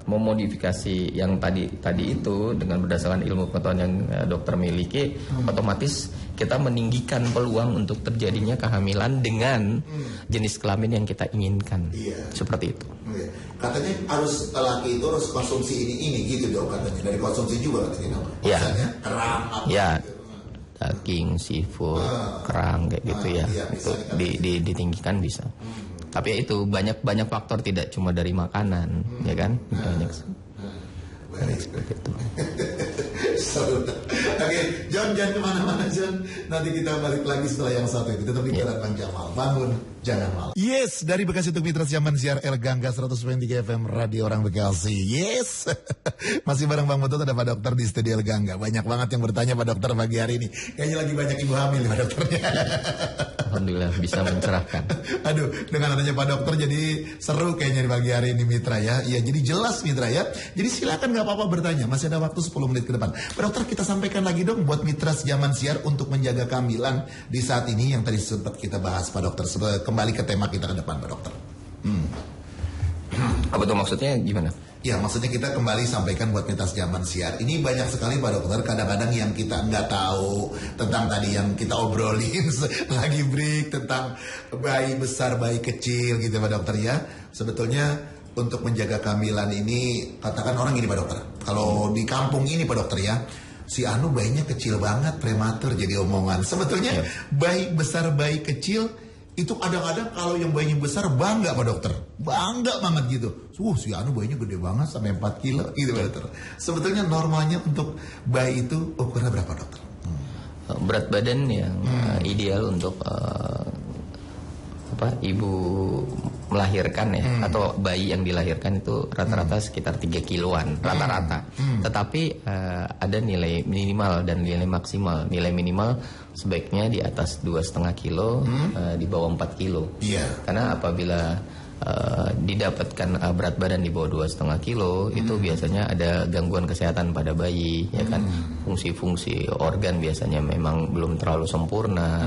memodifikasi yang tadi itu dengan berdasarkan ilmu pengetahuan yang dokter miliki, otomatis kita meninggikan peluang untuk terjadinya kehamilan dengan jenis kelamin yang kita inginkan. Seperti itu. Katanya harus laki itu harus konsumsi ini gitu dong katanya, dari konsumsi juga katanya. Misalnya kerang apa gitu. Daging, seafood, kerang kayak gitu ya. Itu ditinggikan bisa. Tapi ya itu banyak faktor, tidak cuma dari makanan, ya kan? Banyak seperti itu. Oke, John, jangan kemana-mana John. Nanti kita balik lagi setelah yang satu itu. Tetap di Bang Jamal. Bangun, jangan malam. Yes, dari Bekasi untuk Mitra Zaman Siar El Gangga 100.3 FM Radio Orang Bekasi. Yes. Masih bareng Bang Betul, ada Pak Dokter di studio El Gangga. Banyak banget yang bertanya Pak Dokter pagi hari ini. Kayaknya lagi banyak ibu hamil Pak Dokternya. Alhamdulillah bisa mencerahkan. Aduh, dengan adanya Pak Dokter jadi seru kayaknya di pagi hari ini Mitra ya. Iya, jadi jelas Mitra ya. Jadi silakan nggak apa-apa bertanya. Masih ada waktu 10 menit ke depan. Pak Dokter, kita sampaikan lagi dong buat Mitra Zaman Siar untuk menjaga kehamilan di saat ini yang tadi sempat kita bahas Pak Dokter. Kembali ke tema kita ke depan Pak Dokter. Apa tuh maksudnya gimana? Ya, maksudnya kita kembali sampaikan buat Mitra Zaman Siar. Ini banyak sekali Pak Dokter, kadang-kadang yang kita nggak tahu tentang tadi yang kita obrolin lagi break tentang bayi besar, bayi kecil gitu Pak Dokter ya. Sebetulnya untuk menjaga kehamilan ini, katakan orang gini Pak Dokter, kalau di kampung ini Pak Dokter ya, si Anu bayinya kecil banget, prematur jadi omongan. Sebetulnya bayi besar, bayi kecil itu kadang-kadang kalau yang bayinya besar bangga Pak Dokter, bangga banget gitu. Si Anu bayinya gede banget sampai 4 kilo gitu Pak Dokter. Sebetulnya normalnya untuk bayi itu ukurannya berapa Dokter? Berat badan yang ideal untuk ibu melahirkan ya, atau bayi yang dilahirkan itu rata-rata sekitar 3 kiloan rata-rata. Tetapi ada nilai minimal dan nilai maksimal. Nilai minimal sebaiknya di atas 2,5 kilo, di bawah 4 kilo. Karena apabila didapatkan berat badan di bawah 2,5 kilo, itu biasanya ada gangguan kesehatan pada bayi, ya kan. Fungsi-fungsi organ biasanya memang belum terlalu sempurna,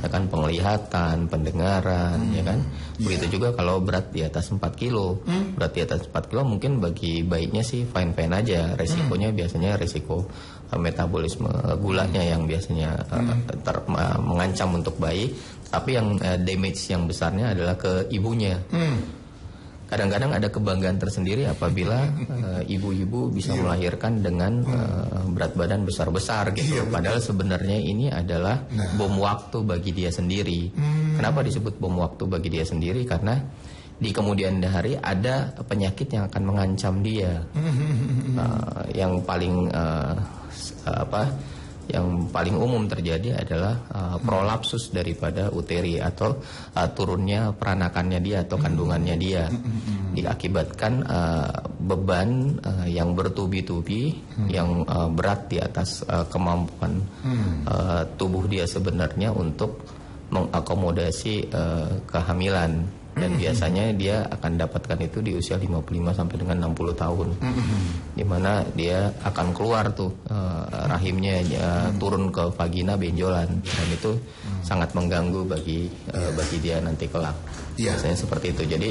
ya kan, penglihatan, pendengaran, ya kan. Begitu juga kalau berat di atas 4 kilo. Berat di atas 4 kilo mungkin bagi bayinya sih fine-fine aja. Resikonya biasanya resiko metabolisme gulanya yang biasanya mengancam untuk bayi. Tapi yang damage yang besarnya adalah ke ibunya. Kadang-kadang ada kebanggaan tersendiri apabila ibu-ibu bisa melahirkan dengan berat badan besar-besar gitu. Padahal sebenarnya ini adalah bom waktu bagi dia sendiri. Kenapa disebut bom waktu bagi dia sendiri? Karena di kemudian hari ada penyakit yang akan mengancam dia. Yang paling umum terjadi adalah prolapsus daripada uteri atau turunnya peranakannya dia atau kandungannya dia, diakibatkan beban yang bertubi-tubi yang berat di atas kemampuan tubuh dia sebenarnya untuk mengakomodasi kehamilan. Dan biasanya dia akan dapatkan itu di usia 55 sampai dengan 60 tahun. Di mana dia akan keluar tuh rahimnya turun ke vagina benjolan, dan itu sangat mengganggu bagi dia nanti kelak. Biasanya seperti itu. Jadi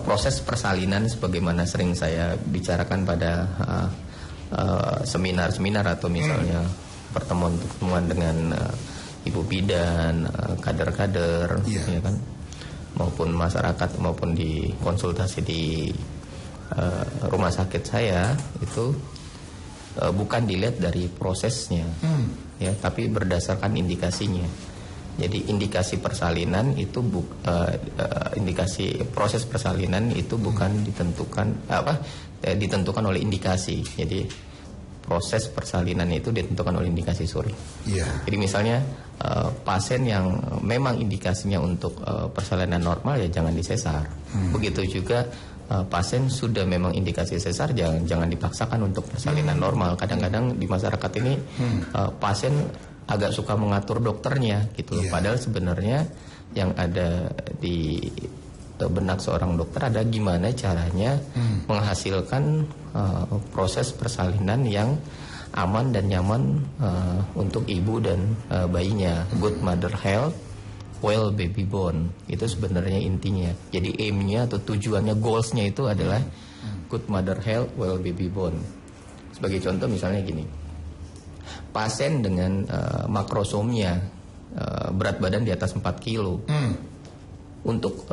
proses persalinan sebagaimana sering saya bicarakan pada seminar-seminar atau misalnya pertemuan-pertemuan dengan ibu bidan, kader-kader, ya kan, maupun masyarakat, maupun di konsultasi di rumah sakit saya itu bukan dilihat dari prosesnya, ya, tapi berdasarkan indikasinya. Jadi indikasi persalinan itu indikasi proses persalinan itu bukan ditentukan oleh indikasi. Jadi proses persalinan itu ditentukan oleh indikasi, Jadi misalnya pasien yang memang indikasinya untuk persalinan normal ya jangan disesar. Begitu juga pasien sudah memang indikasi sesar jangan dipaksakan untuk persalinan normal. Kadang-kadang di masyarakat ini pasien agak suka mengatur dokternya gitu. Padahal sebenarnya yang ada di benak seorang dokter ada gimana caranya menghasilkan proses persalinan yang aman dan nyaman untuk ibu dan bayinya. Good mother health, well baby born, itu sebenarnya intinya. Jadi aimnya atau tujuannya, goalsnya itu adalah good mother health, well baby born. Sebagai contoh misalnya gini, pasien dengan makrosomia, berat badan di atas 4 kilo, untuk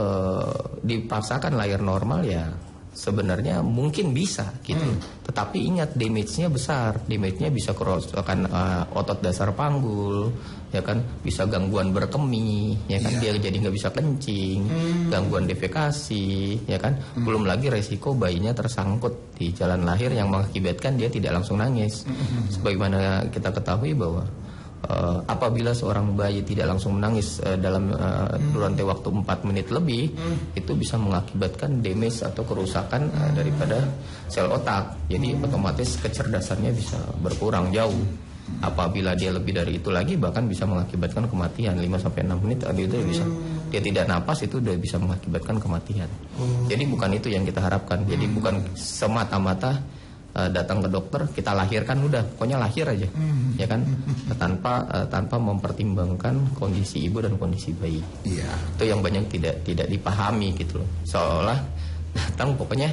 dipaksakan lahir normal ya sebenarnya mungkin bisa gitu. Tetapi ingat, damage-nya besar. Damage-nya bisa kerusakan otot dasar panggul, ya kan, bisa gangguan berkemih, ya kan, dia jadi nggak bisa kencing, gangguan defekasi, ya kan. Belum lagi resiko bayinya tersangkut di jalan lahir yang mengakibatkan dia tidak langsung nangis. Sebagaimana kita ketahui bahwa apabila seorang bayi tidak langsung menangis dalam durasi waktu 4 menit lebih, itu bisa mengakibatkan damage atau kerusakan daripada sel otak. Jadi otomatis kecerdasannya bisa berkurang jauh. Apabila dia lebih dari itu lagi, bahkan bisa mengakibatkan kematian. 5-6 menit itu bisa, dia tidak napas, itu udah bisa mengakibatkan kematian. Jadi bukan itu yang kita harapkan. Jadi bukan semata-mata datang ke dokter, kita lahirkan udah, pokoknya lahir aja, ya kan, tanpa mempertimbangkan kondisi ibu dan kondisi bayi. Itu yang banyak tidak dipahami gitu loh. Seolah datang pokoknya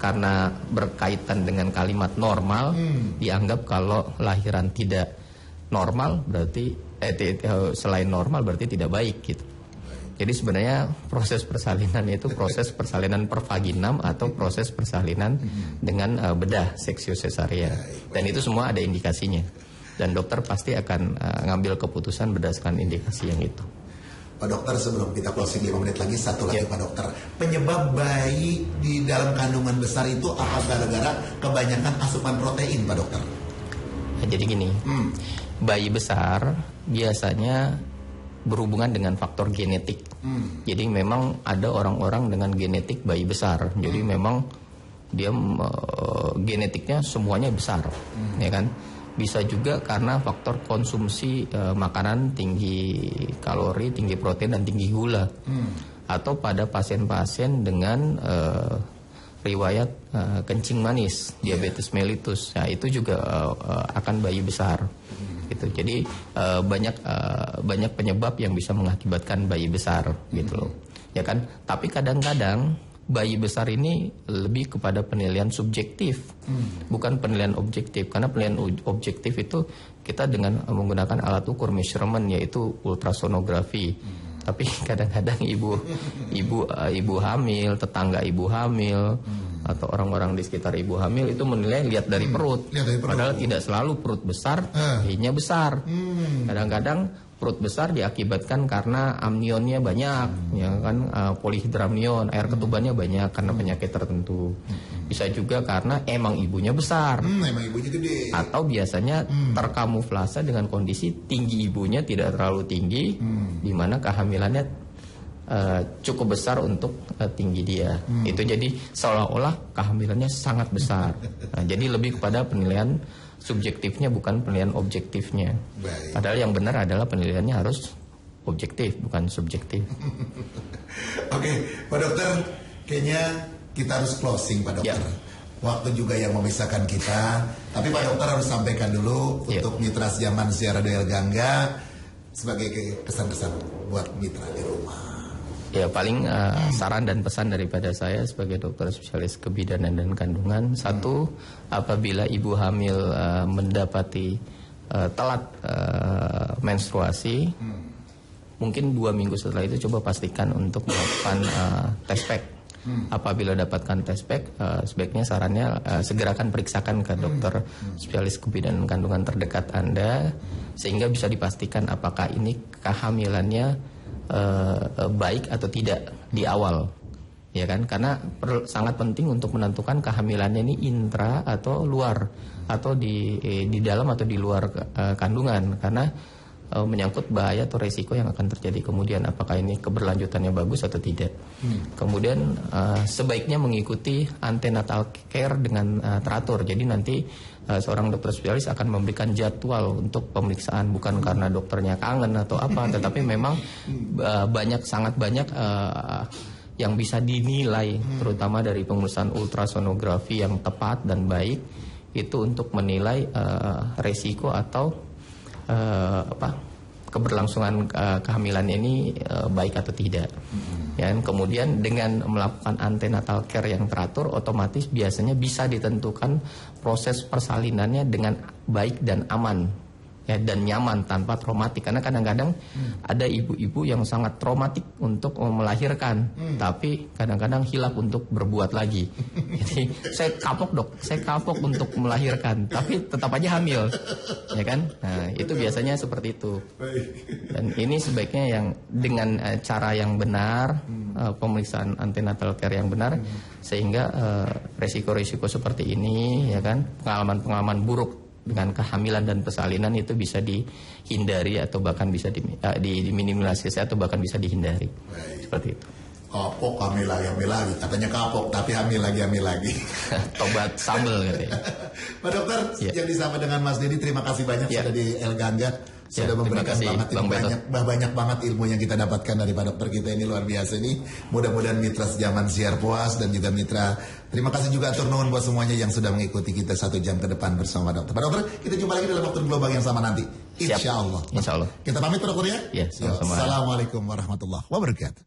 karena berkaitan dengan kalimat normal, dianggap kalau lahiran tidak normal berarti selain normal berarti tidak baik gitu. Jadi sebenarnya proses persalinan itu proses persalinan per vaginam atau proses persalinan dengan bedah seksio-sesaria. Dan itu semua ada indikasinya. Dan dokter pasti akan ngambil keputusan berdasarkan indikasi yang itu. Pak Dokter, sebelum kita closing 5 menit lagi, satu lagi Pak Dokter. Penyebab bayi di dalam kandungan besar itu apa gara-gara kebanyakan asupan protein, Pak Dokter? Nah, jadi gini, bayi besar biasanya berhubungan dengan faktor genetik. Jadi memang ada orang-orang dengan genetik bayi besar. Jadi memang dia genetiknya semuanya besar, ya kan? Bisa juga karena faktor konsumsi makanan tinggi kalori, tinggi protein dan tinggi gula. atau pada pasien-pasien dengan riwayat kencing manis, diabetes mellitus. Nah, itu juga akan bayi besar. Gitu. Jadi banyak penyebab yang bisa mengakibatkan bayi besar gitu loh. Ya kan? Tapi kadang-kadang bayi besar ini lebih kepada penilaian subjektif, bukan penilaian objektif. Karena penilaian objektif itu kita dengan menggunakan alat ukur measurement, yaitu ultrasonografi. Tapi kadang-kadang ibu hamil, tetangga ibu hamil, atau orang-orang di sekitar ibu hamil itu menilai lihat dari perut. Padahal tidak selalu perut besar, bayinya besar. Kadang-kadang perut besar diakibatkan karena amnionnya banyak, ya kan, polihidramnion, air ketubannya banyak karena penyakit tertentu. Bisa juga karena emang ibunya besar, emang ibunya gede. Atau biasanya terkamuflase dengan kondisi tinggi ibunya tidak terlalu tinggi, di mana kehamilannya cukup besar untuk tinggi dia. Itu jadi seolah-olah kehamilannya sangat besar. Nah, jadi lebih kepada penilaian subjektifnya, bukan penilaian objektifnya. Baik. Padahal yang benar adalah penilaiannya harus objektif, bukan subjektif. Oke, Pak Dokter, kayaknya kita harus closing, Pak Dokter. Waktu juga yang memisahkan kita. Tapi Pak Dokter harus sampaikan dulu untuk mitra Zaman Siar Radio El Gangga sebagai kesan-kesan buat mitra di rumah. Ya, paling saran dan pesan daripada saya sebagai dokter spesialis kebidanan dan kandungan. Satu, apabila ibu hamil mendapati telat menstruasi, mungkin 2 minggu setelah itu coba pastikan untuk melakukan test pack. Apabila dapatkan test pack, sebaiknya sarannya segerakan periksakan ke dokter spesialis kebidanan dan kandungan terdekat Anda, sehingga bisa dipastikan apakah ini kehamilannya baik atau tidak di awal, ya kan? Karena sangat penting untuk menentukan kehamilannya ini intra atau luar, atau di dalam atau di luar kandungan, karena menyangkut bahaya atau resiko yang akan terjadi kemudian, apakah ini keberlanjutannya bagus atau tidak. Kemudian sebaiknya mengikuti antenatal care dengan teratur. Jadi nanti seorang dokter spesialis akan memberikan jadwal untuk pemeriksaan, bukan karena dokternya kangen atau apa, tetapi memang sangat banyak yang bisa dinilai, terutama dari pemeriksaan ultrasonografi yang tepat dan baik, itu untuk menilai resiko atau keberlangsungan kehamilan ini baik atau tidak. Ya, kemudian dengan melakukan antenatal care yang teratur, otomatis biasanya bisa ditentukan proses persalinannya dengan baik dan aman, ya, dan nyaman tanpa traumatik. Karena kadang-kadang ada ibu-ibu yang sangat traumatik untuk melahirkan, tapi kadang-kadang hilaf untuk berbuat lagi. Jadi saya kapok untuk melahirkan, tapi tetap aja hamil, ya kan? Nah, itu biasanya seperti itu. Dan ini sebaiknya yang dengan cara yang benar, pemeriksaan antenatal care yang benar, sehingga resiko-resiko seperti ini, ya kan, pengalaman-pengalaman buruk dengan kehamilan dan persalinan itu bisa dihindari atau bahkan bisa diminimalisasi atau bahkan bisa dihindari. Seperti itu. Kapok, hamil lagi. Katanya kapok, tapi hamil lagi. Tobat sambel katanya. Pak Dokter, yang disama dengan Mas Dedi, terima kasih banyak sudah di El Gangga. Sudah memberikan banyak banget ilmu yang kita dapatkan dari Pak Dokter kita ini, luar biasa nih. Mudah-mudahan mitra Zaman Siar puas, dan juga mitra. Terima kasih juga atur nuhun buat semuanya yang sudah mengikuti kita 1 jam ke depan bersama Dokter. Pak Dokter, kita jumpa lagi dalam waktu global yang sama nanti. Insya Allah. Kita pamit Pak Dokter ya. Sama-sama. Assalamualaikum warahmatullahi wabarakatuh.